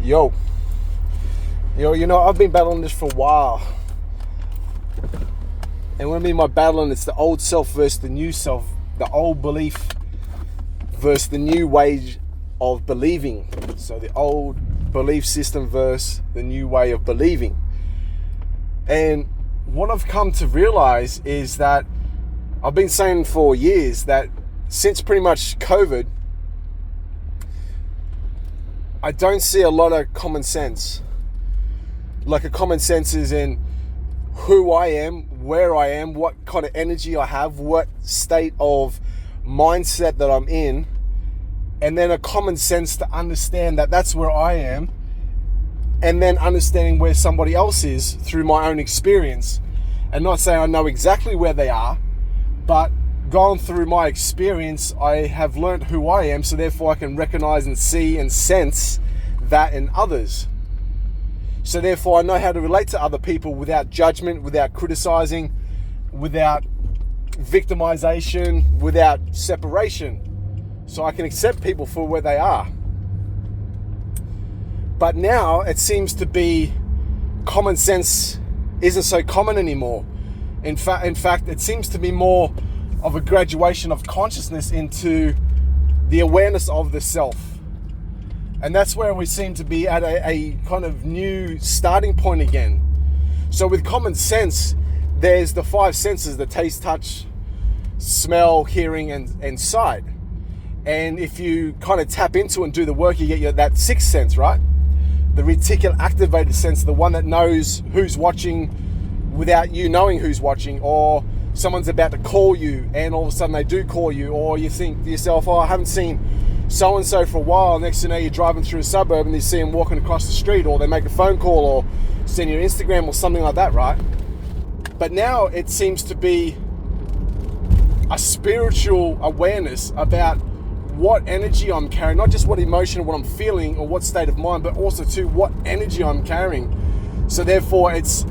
Yo, I've been battling this for a while. And when I mean by battling, it's the old self versus the new self, the old belief versus the new way of believing. So the old belief system versus the new way of believing. And what I've come to realize is that I've been saying for years that since pretty much COVID, I don't see a lot of common sense. Like a common sense is in who I am, where I am, what kind of energy I have, what state of mindset that I'm in, and then a common sense to understand that that's where I am, and then understanding where somebody else is through my own experience, and not saying I know exactly where they are, but gone through my experience, I have learned who I am, so therefore I can recognize and see and sense that in others. So therefore I know how to relate to other people without judgment, without criticizing, without victimization, without separation. So I can accept people for where they are. But now it seems to be common sense isn't so common anymore. In fact, it seems to be more of a graduation of consciousness into the awareness of the self. And that's where we seem to be at a kind of new starting point again. So with common sense, there's the five senses: the taste, touch, smell, hearing, and sight. And if you kind of tap into and do the work, you get that sixth sense, right? The reticular activated sense, the one that knows who's watching without you knowing who's watching, or someone's about to call you and all of a sudden they do call you, or you think to yourself, oh, I haven't seen so-and-so for a while. Next thing you know, you're driving through a suburb and you see them walking across the street, or they make a phone call or send you an Instagram or something like that, right? But now it seems to be a spiritual awareness about what energy I'm carrying, not just what emotion or what I'm feeling or what state of mind, but also to what energy I'm carrying. So therefore it's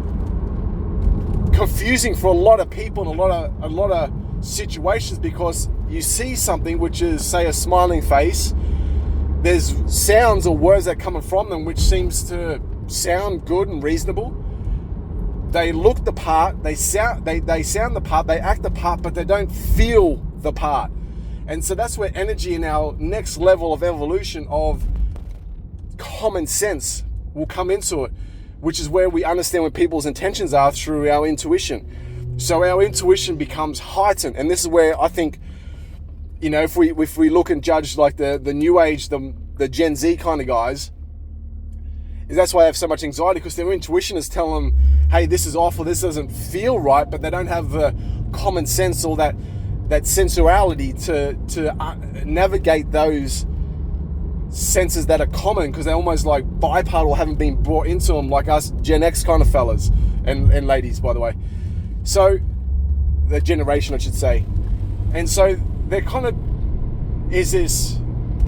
confusing for a lot of people and a lot of situations, because you see something which is, say, a smiling face. There's sounds or words that come from them which seems to sound good and reasonable. They look the part, they sound the part, they act the part, but they don't feel the part. And so that's where energy in our next level of evolution of common sense will come into it, which is where we understand what people's intentions are through our intuition. So our intuition becomes heightened, and this is where I think, if we look and judge like the new age, the Gen Z kind of guys, is that's why I have so much anxiety, because their intuition is telling them, hey, this is off or this doesn't feel right, but they don't have the common sense or that sensuality to navigate those senses that are common, because they're almost like bipedal or haven't been brought into them, like us Gen X kind of fellas and ladies, by the way. So the generation, I should say. And so there kind of is this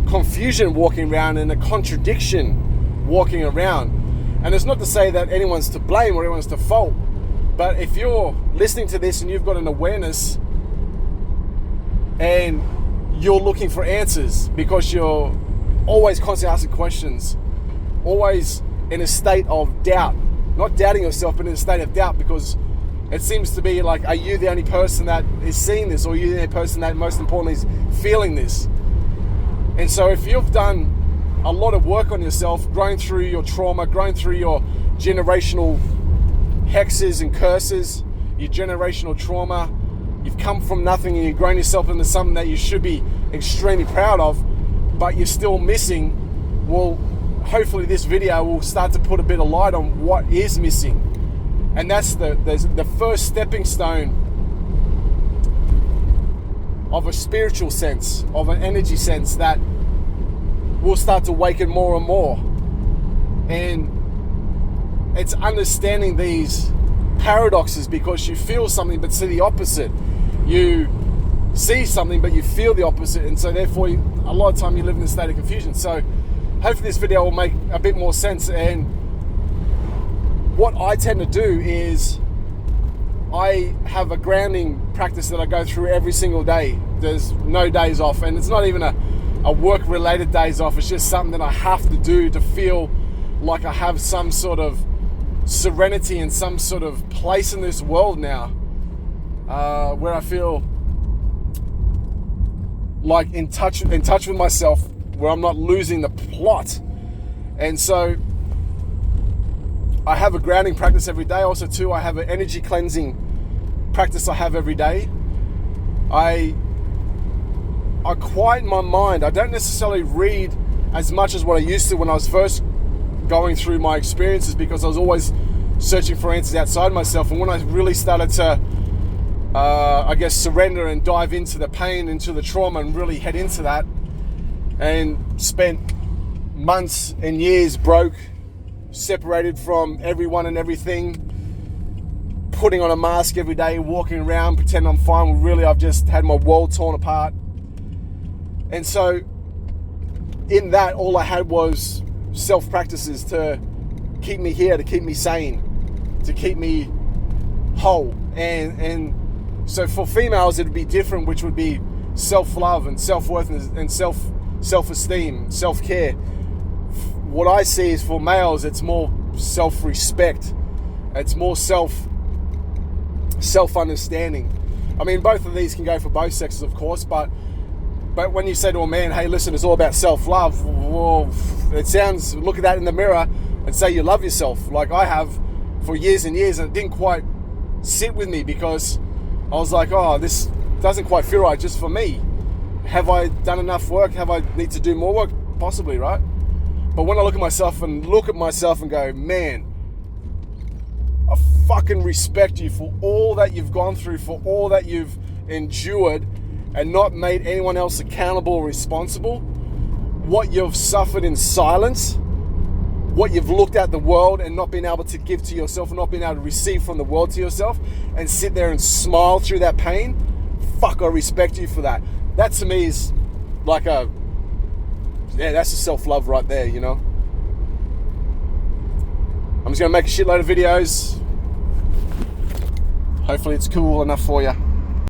confusion walking around and a contradiction walking around. And it's not to say that anyone's to blame or anyone's to fault, but if you're listening to this and you've got an awareness and you're looking for answers because you're always constantly asking questions, always in a state of doubt, not doubting yourself, but in a state of doubt, because it seems to be like, are you the only person that is seeing this, or are you the only person that most importantly is feeling this? And so if you've done a lot of work on yourself, growing through your trauma, growing through your generational hexes and curses, your generational trauma, you've come from nothing and you've grown yourself into something that you should be extremely proud of, but you're still missing, well, hopefully this video will start to put a bit of light on what is missing. And that's the first stepping stone of a spiritual sense, of an energy sense that will start to awaken more and more. And it's understanding these paradoxes, because you feel something but see the opposite. You see something but you feel the opposite, and so therefore a lot of time you live in a state of confusion. So hopefully this video will make a bit more sense. And what I tend to do is I have a grounding practice that I go through every single day. There's no days off, and it's not even a work related days off. It's just something that I have to do to feel like I have some sort of serenity and some sort of place in this world now, where I feel like in touch with myself, where I'm not losing the plot. And so I have a grounding practice every day. Also too, I have an energy cleansing practice I have every day. I quiet my mind. I don't necessarily read as much as what I used to when I was first going through my experiences, because I was always searching for answers outside myself. And when I really started to I guess surrender and dive into the pain, into the trauma, and really head into that, and spent months and years broke, separated from everyone and everything, putting on a mask every day, walking around, pretending I'm fine, when really I've just had my world torn apart. And so in that, all I had was self-practices to keep me here, to keep me sane, to keep me whole. And so for females, it'd be different, which would be self-love and self-worth and self-esteem, self-care. What I see is for males, it's more self-respect. It's more self-understanding. I mean, both of these can go for both sexes, of course, but when you say to a man, hey, listen, it's all about self-love, well, it sounds, look at that in the mirror and say you love yourself, like I have for years and years, and it didn't quite sit with me, because I was like, oh, this doesn't quite feel right just for me. Have I done enough work? Have I need to do more work? Possibly, right? But when I look at myself and go, man, I fucking respect you for all that you've gone through, for all that you've endured, and not made anyone else accountable or responsible. What you've suffered in silence, what you've looked at the world and not been able to give to yourself, and not been able to receive from the world to yourself, and sit there and smile through that pain. Fuck, I respect you for that. That to me is like that's a self-love right there, you know. I'm just gonna make a shitload of videos. Hopefully it's cool enough for you.